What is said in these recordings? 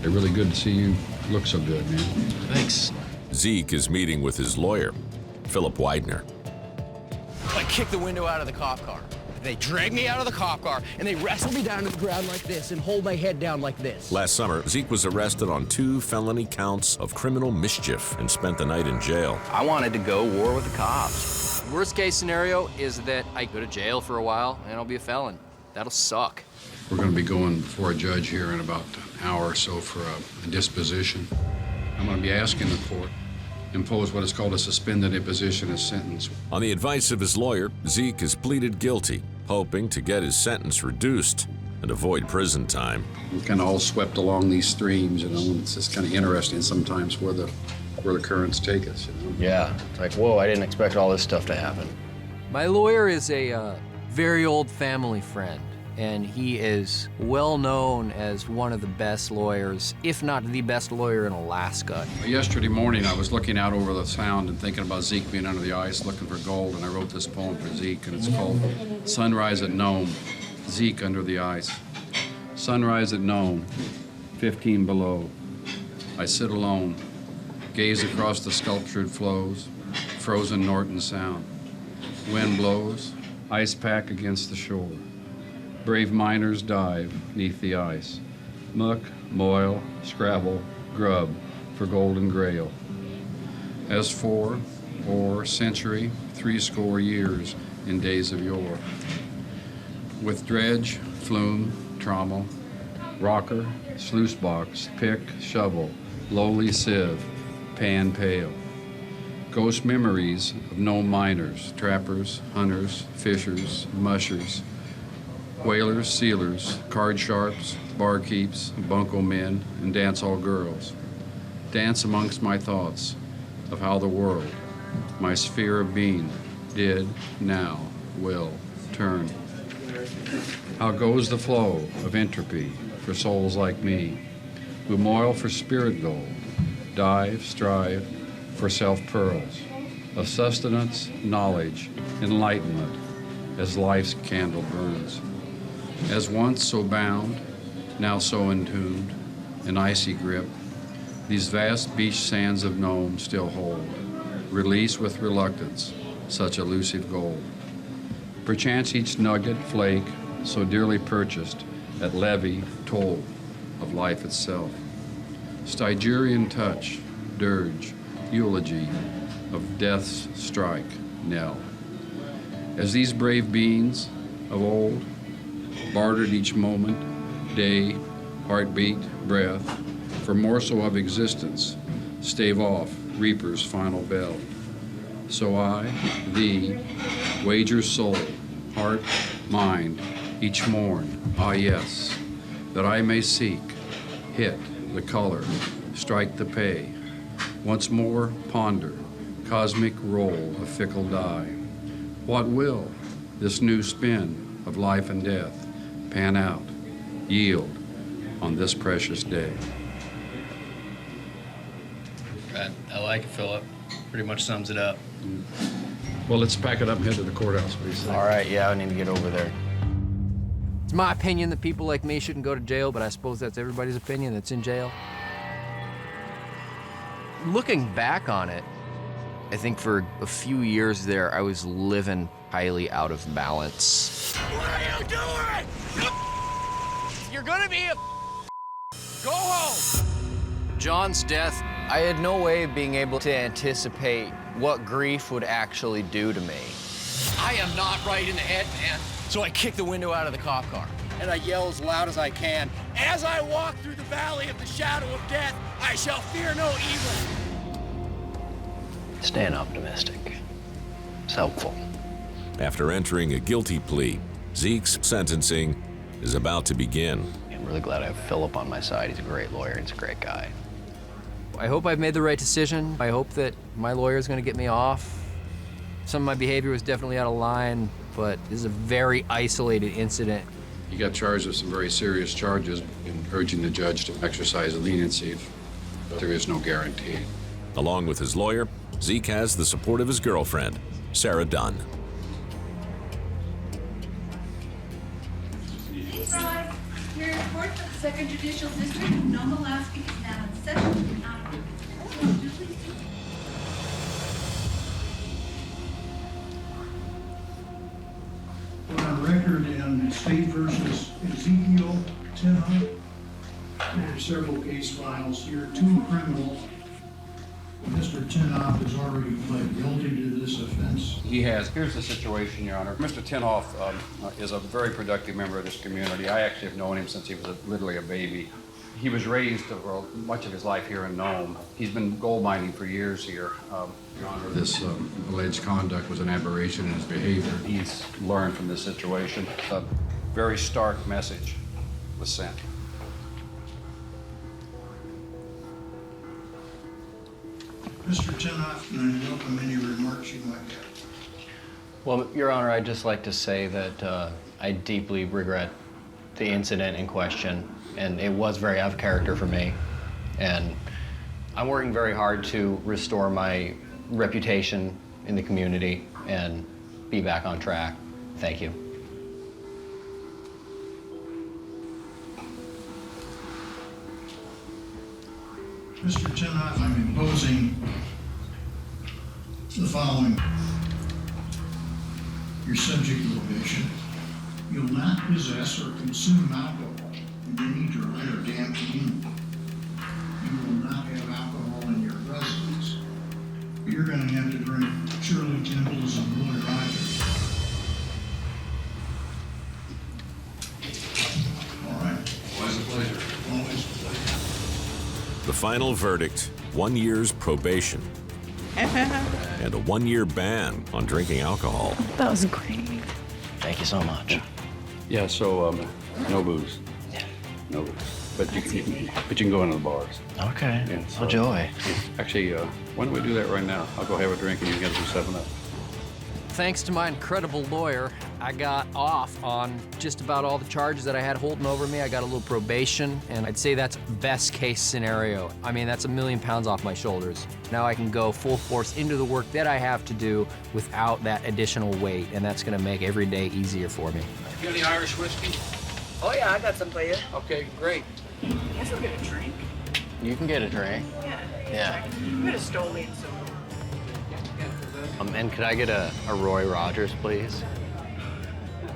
They're really good to see you look so good, man. Thanks. Zeke is meeting with his lawyer, Philip Widener. I kicked the window out of the cop car. They drag me out of the cop car, and they wrestle me down to the ground like this and hold my head down like this. Last summer, Zeke was arrested on 2 felony counts of criminal mischief and spent the night in jail. I wanted to go war with the cops. Worst case scenario is that I go to jail for a while and I'll be a felon. That'll suck. We're going to be going before a judge here in about an hour or so for a disposition. I'm going to be asking the court to impose what is called a suspended imposition as sentence. On the advice of his lawyer, Zeke has pleaded guilty, hoping to get his sentence reduced and avoid prison time. We're kind of all swept along these streams, you know, and it's just kind of interesting sometimes where the currents take us, you know. Yeah, it's like, whoa, I didn't expect all this stuff to happen. My lawyer is a very old family friend, and he is well known as one of the best lawyers, if not the best lawyer in Alaska. Yesterday morning, I was looking out over the sound and thinking about Zeke being under the ice looking for gold, and I wrote this poem for Zeke, and it's called Sunrise at Nome, Zeke Under the Ice. Sunrise at Nome, 15 below. I sit alone, gaze across the sculptured flows, frozen Norton Sound. Wind blows, ice pack against the shore. Brave miners dive neath the ice. Muck, moil, scrabble, grub for golden grail. As for, or century, 70 years in days of yore. With dredge, flume, trommel, rocker, sluice box, pick, shovel, lowly sieve, pan pail. Ghost memories of no miners, trappers, hunters, fishers, mushers, whalers, sealers, card sharps, barkeeps, bunco men, and dance-hall girls. Dance amongst my thoughts of how the world, my sphere of being, did, now, will, turn. How goes the flow of entropy for souls like me, who moil for spirit gold, dive, strive for self-pearls, of sustenance, knowledge, enlightenment, as life's candle burns. As once so bound, now so entombed, an icy grip, these vast beach sands of Nome still hold, release with reluctance, such elusive gold. Perchance each nugget, flake, so dearly purchased, at levy, toll of life itself. Stygian touch, dirge, eulogy of death's strike, knell. As these brave beings of old bartered each moment, day, heartbeat, breath, for morsel of existence, stave off reaper's final bell. So I, thee, wager soul, heart, mind, each morn, ah yes, that I may seek, hit the color, strike the pay, once more ponder, cosmic roll of fickle die. What will this new spin of life and death pan out, yield on this precious day? I like it, Philip. Pretty much sums it up. Well, let's pack it up and head to the courthouse, what do you say? All right, yeah, I need to get over there. It's my opinion that people like me shouldn't go to jail, but I suppose that's everybody's opinion that's in jail. Looking back on it, I think for a few years there, I was living highly out of balance. What are you doing? You're gonna be a go home. John's death, I had no way of being able to anticipate what grief would actually do to me. I am not right in the head, man. So I kick the window out of the cop car, and I yell as loud as I can. As I walk through the valley of the shadow of death, I shall fear no evil. Staying optimistic. It's helpful. After entering a guilty plea, Zeke's sentencing is about to begin. I'm really glad I have Philip on my side. He's a great lawyer. He's a great guy. I hope I've made the right decision. I hope that my lawyer is going to get me off. Some of my behavior was definitely out of line, but this is a very isolated incident. He got charged with some very serious charges in urging the judge to exercise leniency, but there is no guarantee. Along with his lawyer, Zeke has the support of his girlfriend, Sarah Dunn. Your report for the second Judicial District of Nome, Alaska is now in session and operating. We're on record in State versus Zeke Tenhoff. There are several case files here, 2 criminal. Mr. Tenhoff has already pled guilty to this offense. He has. Here's the situation, Your Honor. Mr. Tenhoff is a very productive member of this community. I actually have known him since he was literally a baby. He was raised much of his life here in Nome. He's been gold mining for years here. Your Honor, this alleged conduct was an aberration in his behavior. He's learned from this situation. A very stark message was sent. Mr. Tenhoff, and I welcome any remarks you might have. Well, Your Honor, I'd just like to say that I deeply regret the incident in question, and it was very out of character for me. And I'm working very hard to restore my reputation in the community and be back on track. Thank you. Mr. Tenhoff, I'm imposing the following. You're subject to probation. You'll not possess or consume alcohol in any dry or damp community. You will not have alcohol in your residence. You're going to have to drink Shirley Temple's and Roy Rogers. All right. Always a pleasure. Always a pleasure. The final verdict, 1 year's probation and a 1-year ban on drinking alcohol. That was great. Thank you so much. Yeah, so no booze. No booze. But you can go into the bars. Okay. Yeah, so- Enjoy. Actually, why don't we do that right now? I'll go have a drink and you can get some 7-Up. Thanks to my incredible lawyer, I got off on just about all the charges that I had holding over me. I got a little probation, and I'd say that's best case scenario. I mean, that's 1,000,000 pounds off my shoulders. Now I can go full force into the work that I have to do without that additional weight, and that's gonna make every day easier for me. You got any Irish whiskey? Oh yeah, I got some for you. Okay, great. Guess I'll get a drink. You can get a drink. Yeah. I'm gonna stole me some. And could I get a Roy Rogers, please?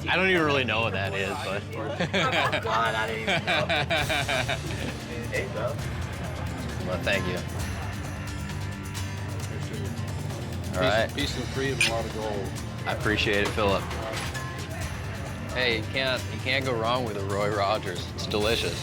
I don't even really know what that is, but. Oh God, I didn't even know. There you go. Well, thank you. All right. Peace and freedom, a lot of gold. I appreciate it, Philip. Hey, you can't go wrong with a Roy Rogers. It's delicious.